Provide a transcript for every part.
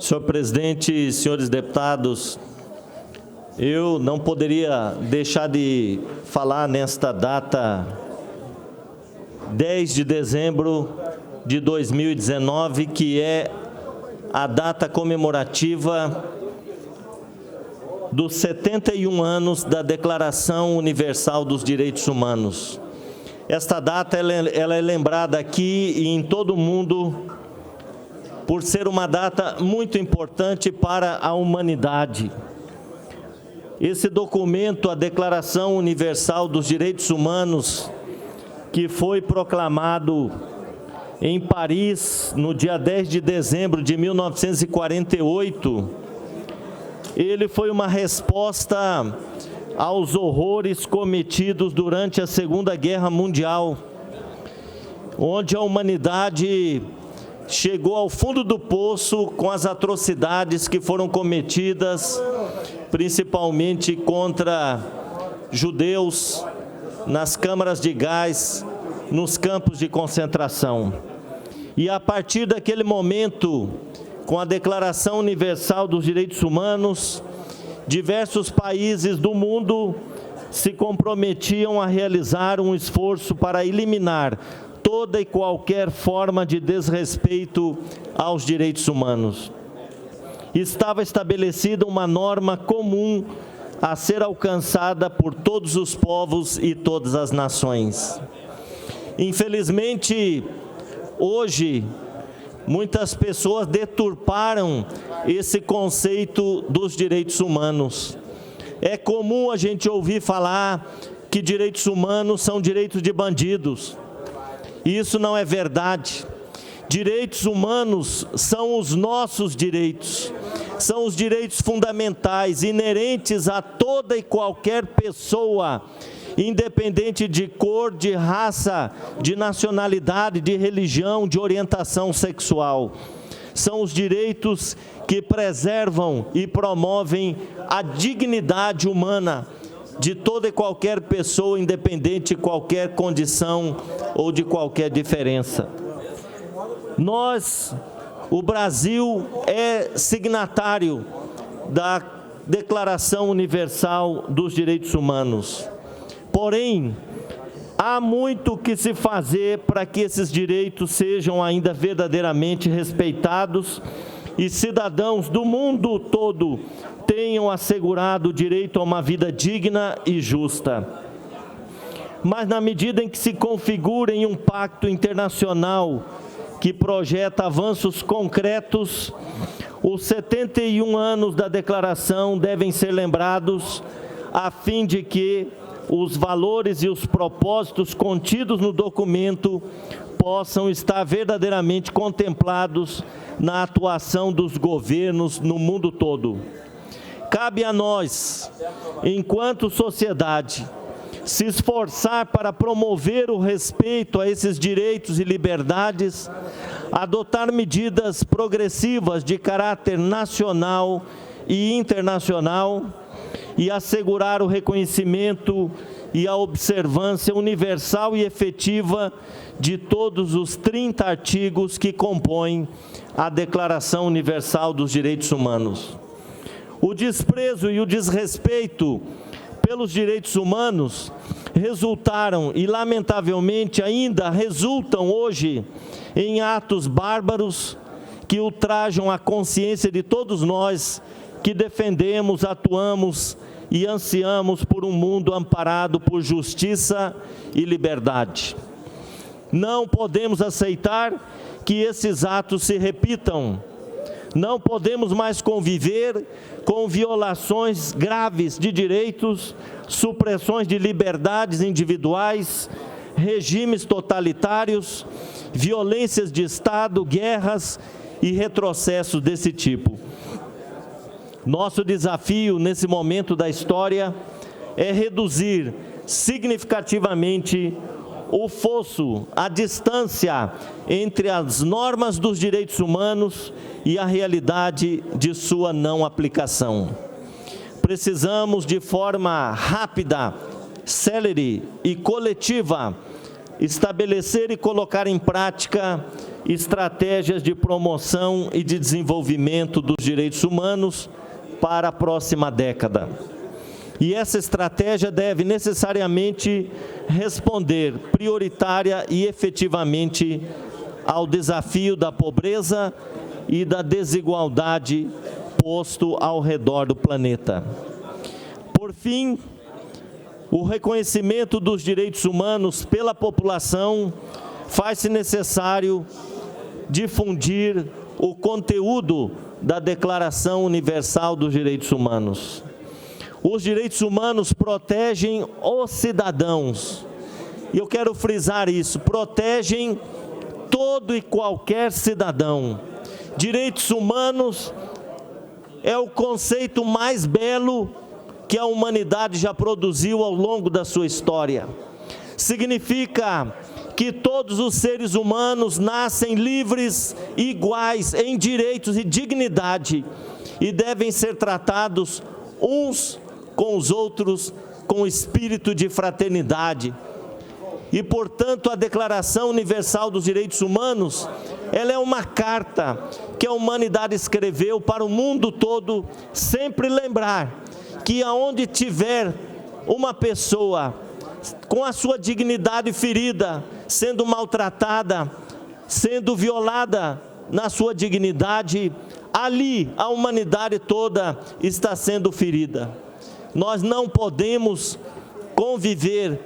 Senhor presidente, senhores deputados, eu não poderia deixar de falar nesta data, 10 de dezembro de 2019, que é a data comemorativa dos 71 anos da Declaração Universal dos Direitos Humanos. Esta data ela é lembrada aqui e em todo o mundo por ser uma data muito importante para a humanidade. Esse documento, a Declaração Universal dos Direitos Humanos, que foi proclamado em Paris no dia 10 de dezembro de 1948, ele foi uma resposta aos horrores cometidos durante a Segunda Guerra Mundial, onde a humanidade chegou ao fundo do poço com as atrocidades que foram cometidas, principalmente contra judeus, nas câmaras de gás, nos campos de concentração. E a partir daquele momento, com a Declaração Universal dos Direitos Humanos, diversos países do mundo se comprometiam a realizar um esforço para eliminar toda e qualquer forma de desrespeito aos direitos humanos. Estava estabelecida uma norma comum a ser alcançada por todos os povos e todas as nações. Infelizmente, hoje, muitas pessoas deturparam esse conceito dos direitos humanos. É comum a gente ouvir falar que direitos humanos são direitos de bandidos. Isso não é verdade. Direitos humanos são os nossos direitos, são os direitos fundamentais, inerentes a toda e qualquer pessoa, independente de cor, de raça, de nacionalidade, de religião, de orientação sexual. São os direitos que preservam e promovem a dignidade humana de toda e qualquer pessoa, independente de qualquer condição ou de qualquer diferença. Nós, o Brasil, é signatário da Declaração Universal dos Direitos Humanos. Porém, há muito que se fazer para que esses direitos sejam ainda verdadeiramente respeitados e cidadãos do mundo todo tenham assegurado o direito a uma vida digna e justa. Mas na medida em que se configura em um pacto internacional que projeta avanços concretos, os 71 anos da declaração devem ser lembrados a fim de que os valores e os propósitos contidos no documento possam estar verdadeiramente contemplados na atuação dos governos no mundo todo. Cabe a nós, enquanto sociedade, se esforçar para promover o respeito a esses direitos e liberdades, adotar medidas progressivas de caráter nacional e internacional e assegurar o reconhecimento e a observância universal e efetiva de todos os 30 artigos que compõem a Declaração Universal dos Direitos Humanos. O desprezo e o desrespeito pelos direitos humanos resultaram e, lamentavelmente, ainda resultam hoje em atos bárbaros que ultrajam a consciência de todos nós que defendemos, atuamos e ansiamos por um mundo amparado por justiça e liberdade. Não podemos aceitar que esses atos se repitam. Não podemos mais conviver com violações graves de direitos, supressões de liberdades individuais, regimes totalitários, violências de Estado, guerras e retrocessos desse tipo. Nosso desafio nesse momento da história é reduzir significativamente o fosso, a distância entre as normas dos direitos humanos e a realidade de sua não aplicação. Precisamos, de forma rápida, célere e coletiva, estabelecer e colocar em prática estratégias de promoção e de desenvolvimento dos direitos humanos para a próxima década. E essa estratégia deve necessariamente responder prioritária e efetivamente ao desafio da pobreza e da desigualdade posto ao redor do planeta. Por fim, o reconhecimento dos direitos humanos pela população faz-se necessário difundir o conteúdo da Declaração Universal dos Direitos Humanos. Os direitos humanos protegem os cidadãos, e eu quero frisar isso, protegem todo e qualquer cidadão. Direitos humanos é o conceito mais belo que a humanidade já produziu ao longo da sua história. Significa que todos os seres humanos nascem livres e iguais em direitos e dignidade e devem ser tratados uns com os outros com espírito de fraternidade. E, portanto, a Declaração Universal dos Direitos Humanos, ela é uma carta que a humanidade escreveu para o mundo todo, sempre lembrar que aonde tiver uma pessoa com a sua dignidade ferida, sendo maltratada, sendo violada na sua dignidade, ali a humanidade toda está sendo ferida. Nós não podemos conviver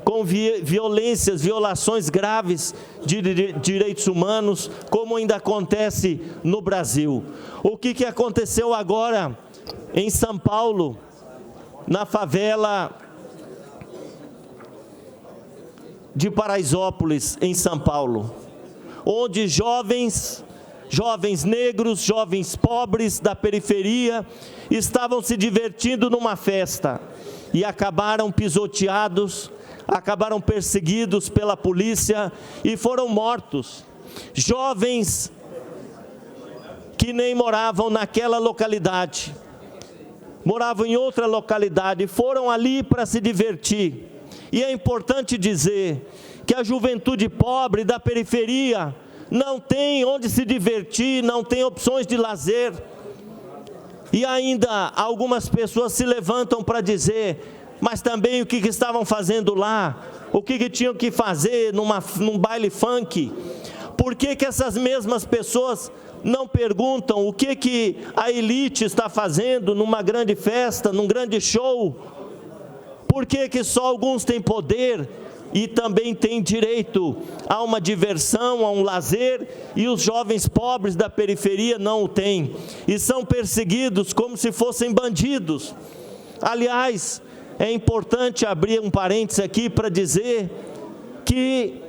com violações graves de direitos humanos, como ainda acontece no Brasil. O que aconteceu agora em São Paulo, na favela de Paraisópolis, em São Paulo, onde jovens negros, jovens pobres da periferia, estavam se divertindo numa festa e acabaram pisoteados, acabaram perseguidos pela polícia e foram mortos. Jovens que nem moravam naquela localidade, moravam em outra localidade, foram ali para se divertir. E é importante dizer que a juventude pobre da periferia não tem onde se divertir, não tem opções de lazer. E ainda algumas pessoas se levantam para dizer, mas também o que estavam fazendo lá, o que tinham que fazer num baile funk. Por que essas mesmas pessoas não perguntam o que a elite está fazendo numa grande festa, num grande show? Por que só alguns têm poder e também têm direito a uma diversão, a um lazer, e os jovens pobres da periferia não o têm, e são perseguidos como se fossem bandidos? Aliás, é importante abrir um parênteses aqui para dizer que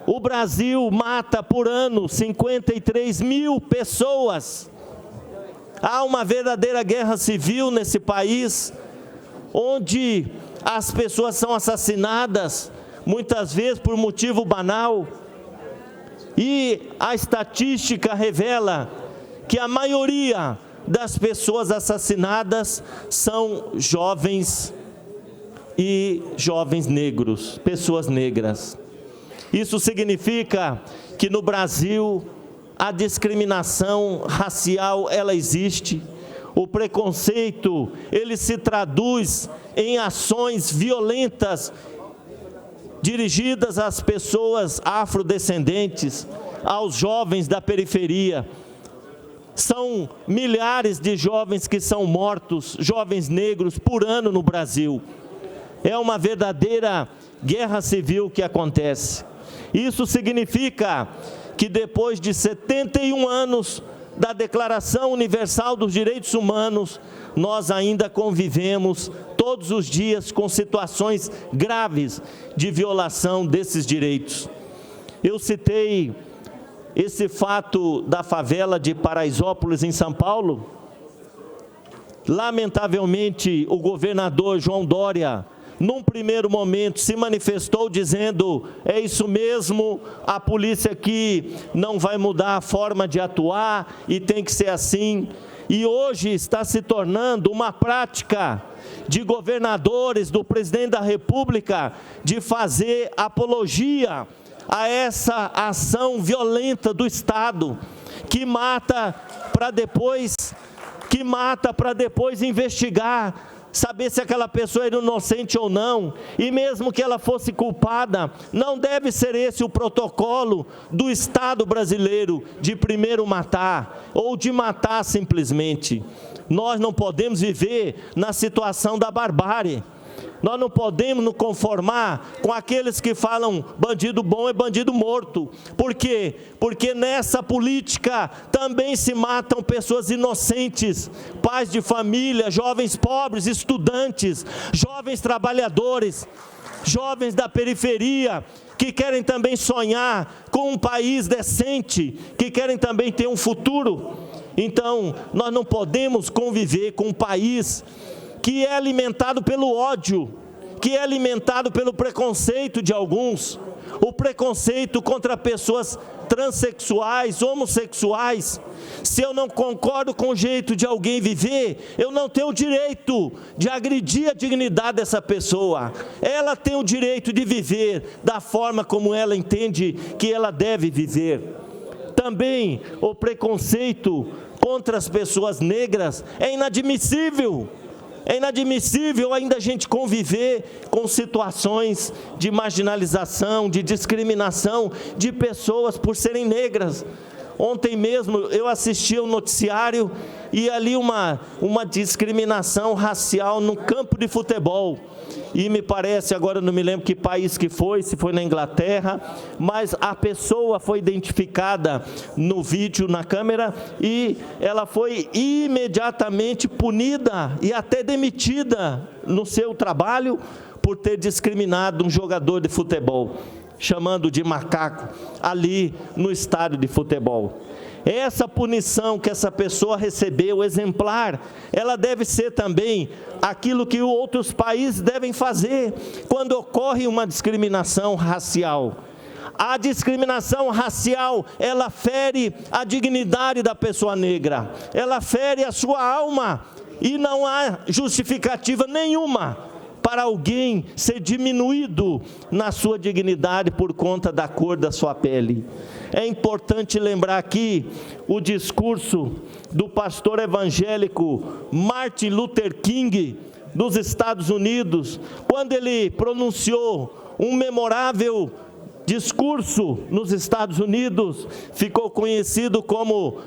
o Brasil mata por ano 53 mil pessoas. Há uma verdadeira guerra civil nesse país, onde as pessoas são assassinadas, muitas vezes por motivo banal, e a estatística revela que a maioria das pessoas assassinadas são jovens e jovens negros, pessoas negras. Isso significa que no Brasil a discriminação racial, ela existe. O preconceito, ele se traduz em ações violentas dirigidas às pessoas afrodescendentes, aos jovens da periferia. São milhares de jovens que são mortos, jovens negros, por ano no Brasil. É uma verdadeira guerra civil que acontece. Isso significa que depois de 71 anos da Declaração Universal dos Direitos Humanos, nós ainda convivemos todos os dias com situações graves de violação desses direitos. Eu citei esse fato da favela de Paraisópolis, em São Paulo. Lamentavelmente, o governador João Dória, num primeiro momento, se manifestou dizendo: é isso mesmo, a polícia aqui não vai mudar a forma de atuar e tem que ser assim. E hoje está se tornando uma prática de governadores, do presidente da República, de fazer apologia a essa ação violenta do Estado, que mata para depois investigar, saber se aquela pessoa era inocente ou não, e mesmo que ela fosse culpada, não deve ser esse o protocolo do Estado brasileiro, de primeiro matar, ou de matar simplesmente. Nós não podemos viver na situação da barbárie. Nós não podemos nos conformar com aqueles que falam bandido bom é bandido morto. Por quê? Porque nessa política também se matam pessoas inocentes, pais de família, jovens pobres, estudantes, jovens trabalhadores, jovens da periferia, que querem também sonhar com um país decente, que querem também ter um futuro. Então, nós não podemos conviver com um país que é alimentado pelo ódio, que é alimentado pelo preconceito de alguns, o preconceito contra pessoas transexuais, homossexuais. Se eu não concordo com o jeito de alguém viver, eu não tenho o direito de agredir a dignidade dessa pessoa. Ela tem o direito de viver da forma como ela entende que ela deve viver. Também o preconceito contra as pessoas negras é inadmissível. É inadmissível ainda a gente conviver com situações de marginalização, de discriminação de pessoas por serem negras. Ontem mesmo eu assisti ao noticiário e ali uma discriminação racial no campo de futebol. E me parece, agora não me lembro que país que foi, se foi na Inglaterra, mas a pessoa foi identificada no vídeo, na câmera, e ela foi imediatamente punida e até demitida no seu trabalho por ter discriminado um jogador de futebol, chamando de macaco ali no estádio de futebol. Essa punição que essa pessoa recebeu, exemplar, ela deve ser também aquilo que outros países devem fazer quando ocorre uma discriminação racial. A discriminação racial, ela fere a dignidade da pessoa negra, ela fere a sua alma, e não há justificativa nenhuma para alguém ser diminuído na sua dignidade por conta da cor da sua pele. É importante lembrar aqui o discurso do pastor evangélico Martin Luther King, dos Estados Unidos, quando ele pronunciou um memorável discurso nos Estados Unidos, ficou conhecido como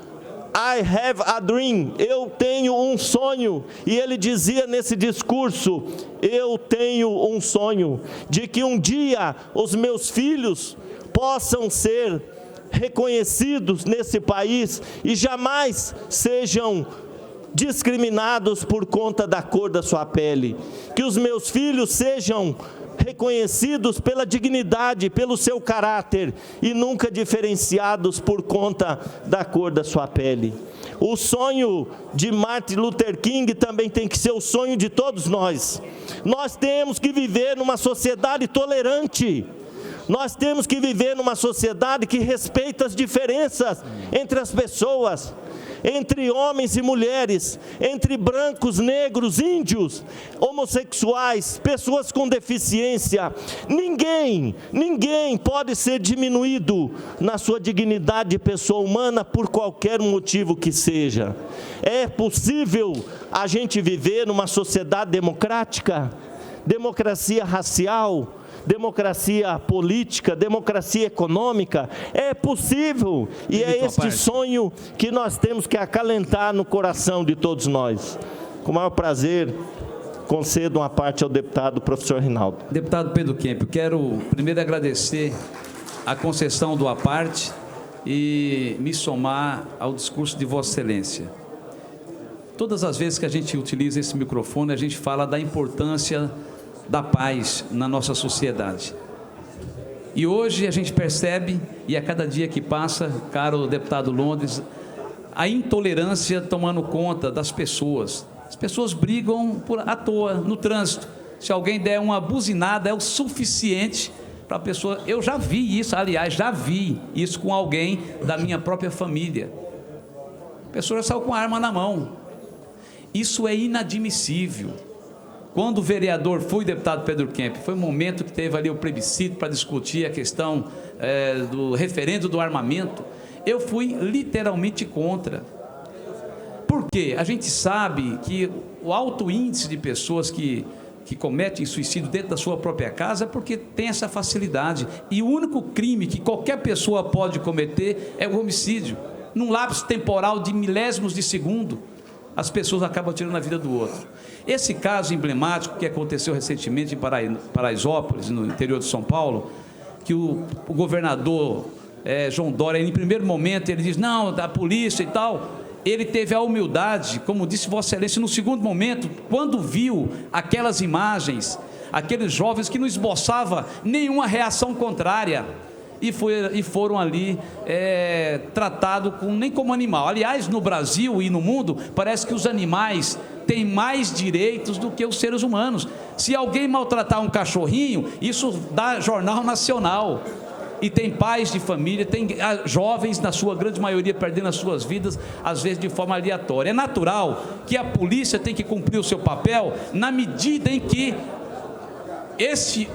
I have a dream, eu tenho um sonho, e ele dizia nesse discurso, eu tenho um sonho, de que um dia os meus filhos possam ser reconhecidos nesse país, e jamais sejam discriminados por conta da cor da sua pele, que os meus filhos sejam reconhecidos pela dignidade, pelo seu caráter, e nunca diferenciados por conta da cor da sua pele. O sonho de Martin Luther King também tem que ser o sonho de todos nós. Nós temos que viver numa sociedade tolerante. Nós temos que viver numa sociedade que respeita as diferenças entre as pessoas, entre homens e mulheres, entre brancos, negros, índios, homossexuais, pessoas com deficiência. Ninguém pode ser diminuído na sua dignidade de pessoa humana por qualquer motivo que seja. É possível a gente viver numa sociedade democrática, democracia racial, democracia política, democracia econômica. É possível, e é este sonho que nós temos que acalentar no coração de todos nós. Com o maior prazer, concedo uma parte ao deputado professor Rinaldo. Deputado Pedro Kempel, quero primeiro agradecer a concessão do à parte e me somar ao discurso de Vossa Excelência. Todas as vezes que a gente utiliza esse microfone, a gente fala da importância da paz na nossa sociedade. E hoje a gente percebe, e a cada dia que passa, caro deputado Londres, a intolerância tomando conta das pessoas. As pessoas brigam à toa no trânsito. Se alguém der uma buzinada, é o suficiente para a pessoa... Eu já vi isso, aliás, já vi isso com alguém da minha própria família. A pessoa saiu com a arma na mão. Isso é inadmissível. quando o vereador fui deputado Pedro Kemp, foi um momento que teve ali o plebiscito para discutir a questão do referendo do armamento, eu fui literalmente contra. Por quê? A gente sabe que o alto índice de pessoas que cometem suicídio dentro da sua própria casa é porque tem essa facilidade. E o único crime que qualquer pessoa pode cometer é o homicídio. Num lapso temporal de milésimos de segundo, as pessoas acabam tirando a vida do outro. Esse caso emblemático que aconteceu recentemente em Paraisópolis, no interior de São Paulo, que o governador João Dória, em primeiro momento, ele diz, não, da polícia e tal. Ele teve a humildade, como disse Vossa Excelência, no segundo momento, quando viu aquelas imagens, aqueles jovens que não esboçavam nenhuma reação contrária, e foram ali tratados nem como animal. Aliás, no Brasil e no mundo, parece que os animais têm mais direitos do que os seres humanos. Se alguém maltratar um cachorrinho, isso dá jornal nacional. E tem pais de família, tem jovens, na sua grande maioria, perdendo as suas vidas, às vezes de forma aleatória. É natural que a polícia tem que cumprir o seu papel na medida em que esse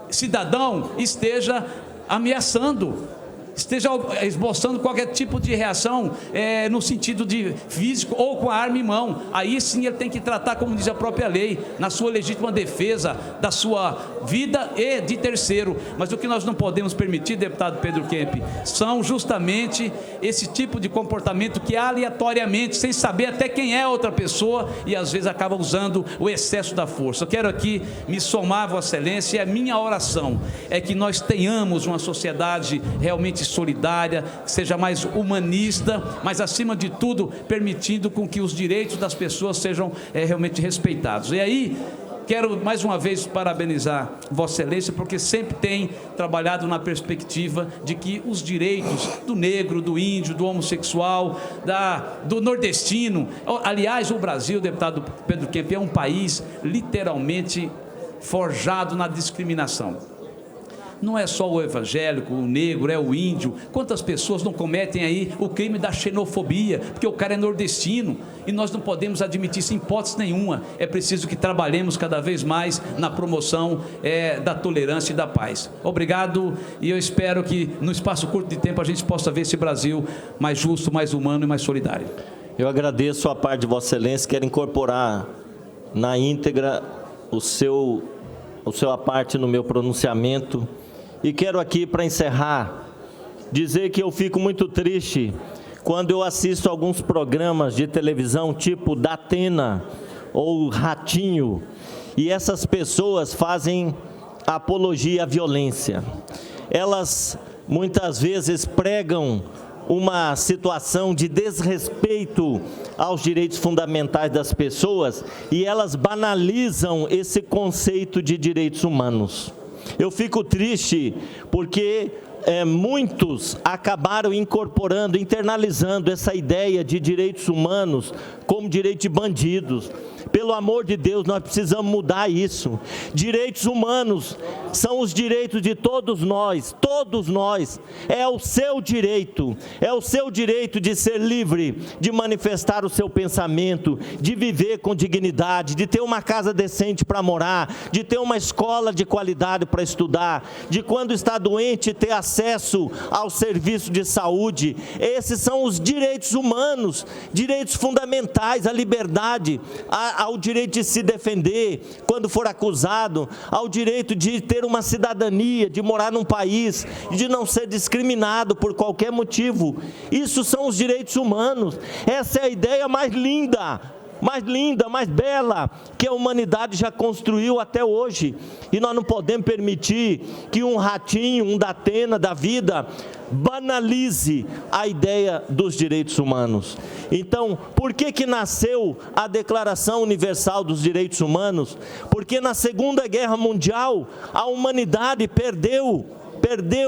cidadão esteja ameaçando, esteja esboçando qualquer tipo de reação no sentido de físico ou com a arma em mão. Aí sim ele tem que tratar, como diz a própria lei, na sua legítima defesa da sua vida e de terceiro. Mas o que nós não podemos permitir, deputado Pedro Kemp, são justamente esse tipo de comportamento que aleatoriamente, sem saber até quem é a outra pessoa, e às vezes acaba usando o excesso da força. Eu quero aqui me somar, Vossa Excelência, e a minha oração é que nós tenhamos uma sociedade realmente solidária, que seja mais humanista, mas acima de tudo permitindo com que os direitos das pessoas sejam realmente respeitados. E aí quero mais uma vez parabenizar Vossa Excelência, porque sempre tem trabalhado na perspectiva de que os direitos do negro, do índio, do homossexual, do nordestino, aliás, o Brasil, deputado Pedro Kemp, é um país literalmente forjado na discriminação. Não é só o evangélico, o negro, é o índio. Quantas pessoas não cometem aí o crime da xenofobia, porque o cara é nordestino, e nós não podemos admitir isso em hipótese nenhuma. É preciso que trabalhemos cada vez mais na promoção da tolerância e da paz. Obrigado, e eu espero que no espaço curto de tempo a gente possa ver esse Brasil mais justo, mais humano e mais solidário. Eu agradeço a parte de Vossa Excelência, quero incorporar na íntegra o seu a parte no meu pronunciamento. E quero aqui, para encerrar, dizer que eu fico muito triste quando eu assisto alguns programas de televisão, tipo Datena ou Ratinho, e essas pessoas fazem apologia à violência. Elas, muitas vezes, pregam uma situação de desrespeito aos direitos fundamentais das pessoas, e elas banalizam esse conceito de direitos humanos. Eu fico triste porque muitos acabaram incorporando, internalizando essa ideia de direitos humanos como direito de bandidos. Pelo amor de Deus, nós precisamos mudar isso. Direitos humanos são os direitos de todos nós, é o seu direito de ser livre, de manifestar o seu pensamento, de viver com dignidade, de ter uma casa decente para morar, de ter uma escola de qualidade para estudar, de quando está doente ter acesso ao serviço de saúde. Esses são os direitos humanos, direitos fundamentais, a liberdade, ao direito de se defender quando for acusado, ao direito de ter uma cidadania, de morar num país, de não ser discriminado por qualquer motivo. Isso são os direitos humanos. Essa é a ideia mais linda, mais bela que a humanidade já construiu até hoje. E nós não podemos permitir que um Ratinho, um Datena da vida, banalize a ideia dos direitos humanos. Então, por que nasceu a Declaração Universal dos Direitos Humanos? Porque na Segunda Guerra Mundial, a humanidade perdeu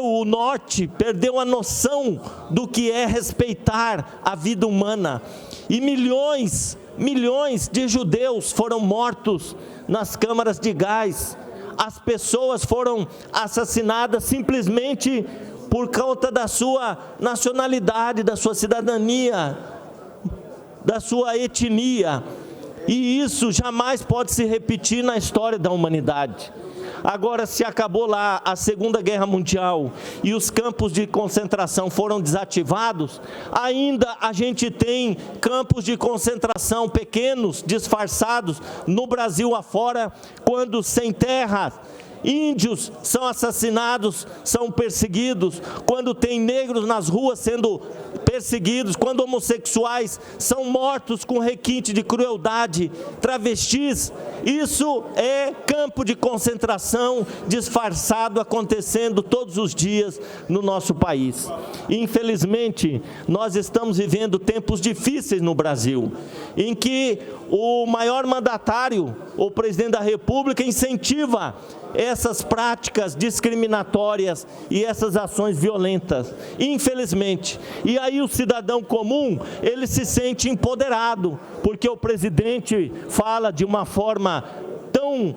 o norte, perdeu a noção do que é respeitar a vida humana. E milhões de judeus foram mortos nas câmaras de gás. As pessoas foram assassinadas simplesmente por conta da sua nacionalidade, da sua cidadania, da sua etnia. E isso jamais pode se repetir na história da humanidade. Agora, se acabou lá a Segunda Guerra Mundial e os campos de concentração foram desativados, ainda a gente tem campos de concentração pequenos, disfarçados, no Brasil afora, quando sem terra, índios são assassinados, são perseguidos, quando tem negros nas ruas sendo perseguidos, quando homossexuais são mortos com requinte de crueldade, travestis, isso é campo de concentração disfarçado acontecendo todos os dias no nosso país. E, infelizmente, nós estamos vivendo tempos difíceis no Brasil, em que o maior mandatário, o presidente da República, incentiva essas práticas discriminatórias e essas ações violentas, infelizmente. E aí o cidadão comum, ele se sente empoderado, porque o presidente fala de uma forma tão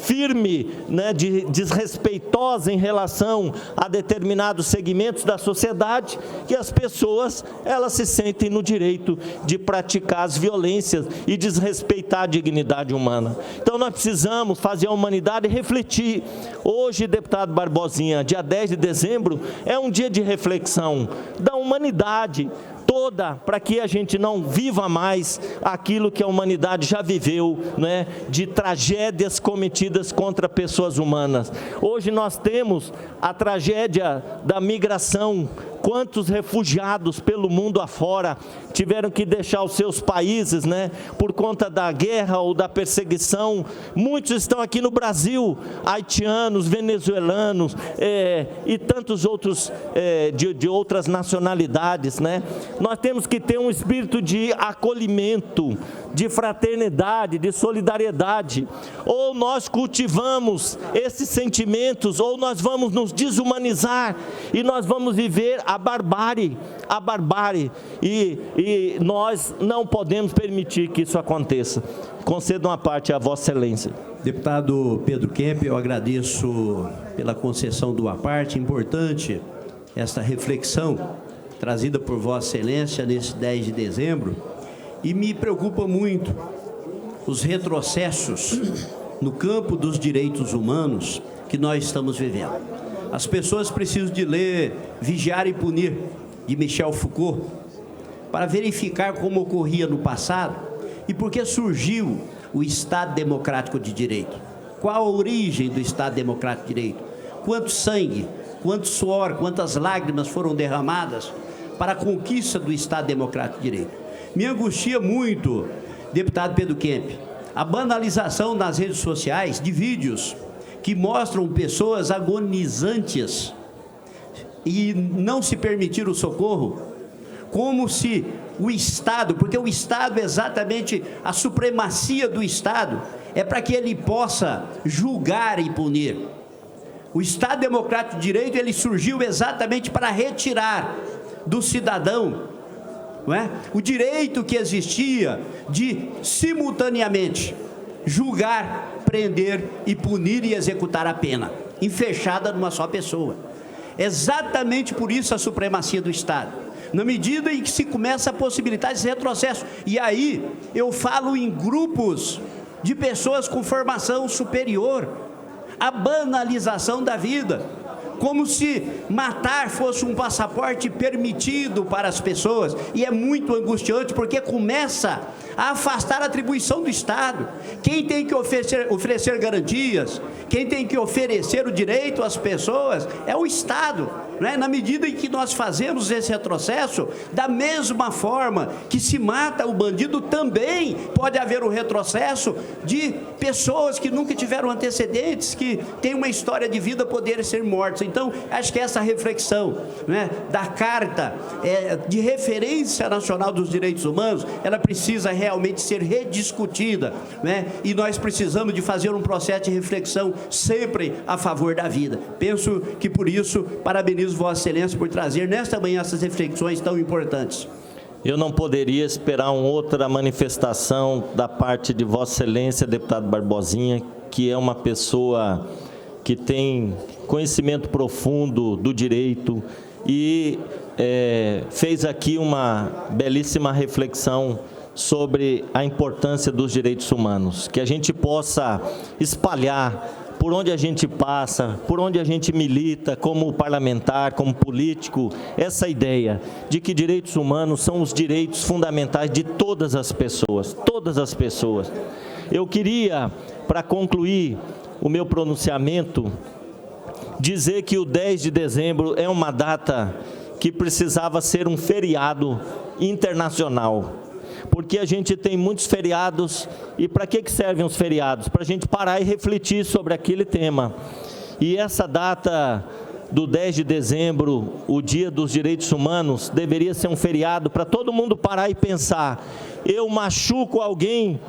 firme, né, desrespeitosa em relação a determinados segmentos da sociedade, que as pessoas, elas se sentem no direito de praticar as violências e desrespeitar a dignidade humana. Então nós precisamos fazer a humanidade refletir. Hoje, deputado Barbosinha, dia 10 de dezembro, é um dia de reflexão da humanidade toda, para que a gente não viva mais aquilo que a humanidade já viveu, né, de tragédias cometidas contra pessoas humanas. Hoje nós temos a tragédia da migração. Quantos refugiados pelo mundo afora tiveram que deixar os seus países, né, por conta da guerra ou da perseguição. Muitos estão aqui no Brasil, haitianos, venezuelanos e tantos outros de outras nacionalidades, né? Nós temos que ter um espírito de acolhimento, de fraternidade, de solidariedade. Ou nós cultivamos esses sentimentos, ou nós vamos nos desumanizar e nós vamos viver a barbárie, e nós não podemos permitir que isso aconteça. Concedo uma parte a Vossa Excelência. Deputado Pedro Kemp, eu agradeço pela concessão do à parte. Importante esta reflexão trazida por Vossa Excelência nesse 10 de dezembro, e me preocupa muito os retrocessos no campo dos direitos humanos que nós estamos vivendo. As pessoas precisam de ler Vigiar e Punir, de Michel Foucault, para verificar como ocorria no passado e por que surgiu o Estado Democrático de Direito. Qual a origem do Estado Democrático de Direito? Quanto sangue, quanto suor, quantas lágrimas foram derramadas para a conquista do Estado Democrático de Direito. Me angustia muito, deputado Pedro Kemp, a banalização nas redes sociais de vídeos que mostram pessoas agonizantes e não se permitir o socorro, como se o Estado, porque o Estado é exatamente a supremacia do Estado, é para que ele possa julgar e punir. O Estado Democrático de Direito, ele surgiu exatamente para retirar do cidadão, não é, o direito que existia de, simultaneamente, julgar, prender e punir e executar a pena, enfechada numa só pessoa. Exatamente por isso a supremacia do Estado, na medida em que se começa a possibilitar esse retrocesso. E aí eu falo em grupos de pessoas com formação superior, a banalização da vida, como se matar fosse um passaporte permitido para as pessoas, e é muito angustiante, porque começa a afastar a atribuição do Estado. Quem tem que oferecer garantias, quem tem que oferecer o direito às pessoas é o Estado, né? Na medida em que nós fazemos esse retrocesso, da mesma forma que se mata o bandido, também pode haver o retrocesso de pessoas que nunca tiveram antecedentes, que têm uma história de vida, poderem ser mortas. Então, acho que essa reflexão, né, da Carta de Referência Nacional dos Direitos Humanos, ela precisa realmente ser rediscutida, né? E nós precisamos de fazer um processo de reflexão sempre a favor da vida. Penso que por isso parabenizo Vossa Excelência por trazer nesta manhã essas reflexões tão importantes. Eu não poderia esperar uma outra manifestação da parte de Vossa Excelência, deputado Barbosinha, que é uma pessoa que tem conhecimento profundo do direito e fez aqui uma belíssima reflexão sobre a importância dos direitos humanos, que a gente possa espalhar por onde a gente passa, por onde a gente milita, como parlamentar, como político, essa ideia de que direitos humanos são os direitos fundamentais de todas as pessoas, todas as pessoas. Eu queria, para concluir o meu pronunciamento, dizer que o 10 de dezembro é uma data que precisava ser um feriado internacional, porque a gente tem muitos feriados, e para que servem os feriados? Para a gente parar e refletir sobre aquele tema. E essa data do 10 de dezembro, o Dia dos Direitos Humanos, deveria ser um feriado para todo mundo parar e pensar: eu machuco alguém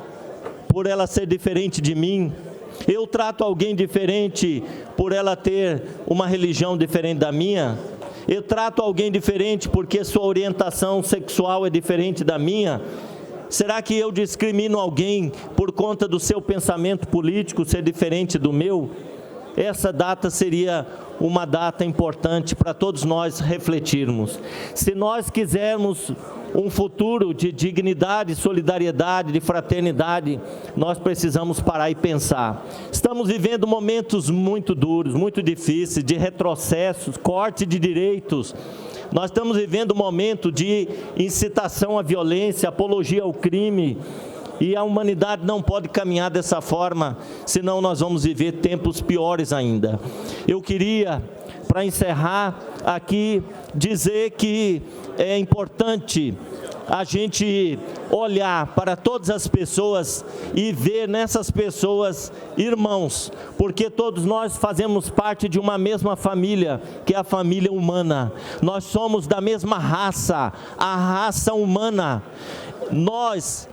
por ela ser diferente de mim? Eu trato alguém diferente por ela ter uma religião diferente da minha? Eu trato alguém diferente porque sua orientação sexual é diferente da minha? Será que eu discrimino alguém por conta do seu pensamento político ser diferente do meu? Essa data seria uma data importante para todos nós refletirmos. Se nós quisermos um futuro de dignidade, solidariedade, de fraternidade, nós precisamos parar e pensar. Estamos vivendo momentos muito duros, muito difíceis, de retrocessos, corte de direitos. Nós estamos vivendo um momento de incitação à violência, apologia ao crime, e a humanidade não pode caminhar dessa forma, senão nós vamos viver tempos piores ainda. Eu queria, para encerrar aqui, dizer que é importante a gente olhar para todas as pessoas e ver nessas pessoas irmãos, porque todos nós fazemos parte de uma mesma família, que é a família humana. Nós somos da mesma raça, a raça humana. Nós,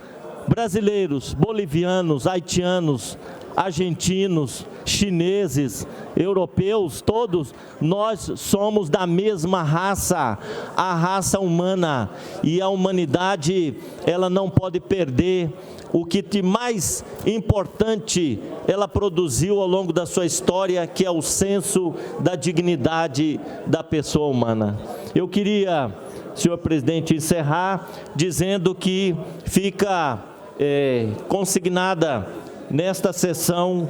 brasileiros, bolivianos, haitianos, argentinos, chineses, europeus, todos nós somos da mesma raça, a raça humana, e a humanidade, ela não pode perder o que de mais importante ela produziu ao longo da sua história, que é o senso da dignidade da pessoa humana. Eu queria, senhor presidente, encerrar dizendo que fica consignada nesta sessão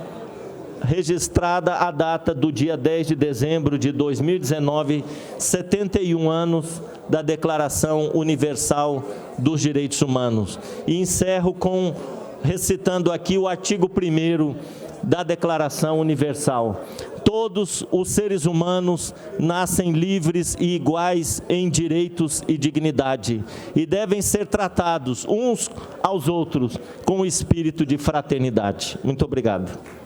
registrada a data do dia 10 de dezembro de 2019, 71 anos da Declaração Universal dos Direitos Humanos. E encerro recitando aqui o artigo 1º da Declaração Universal. Todos os seres humanos nascem livres e iguais em direitos e dignidade, e devem ser tratados uns aos outros com o espírito de fraternidade. Muito obrigado.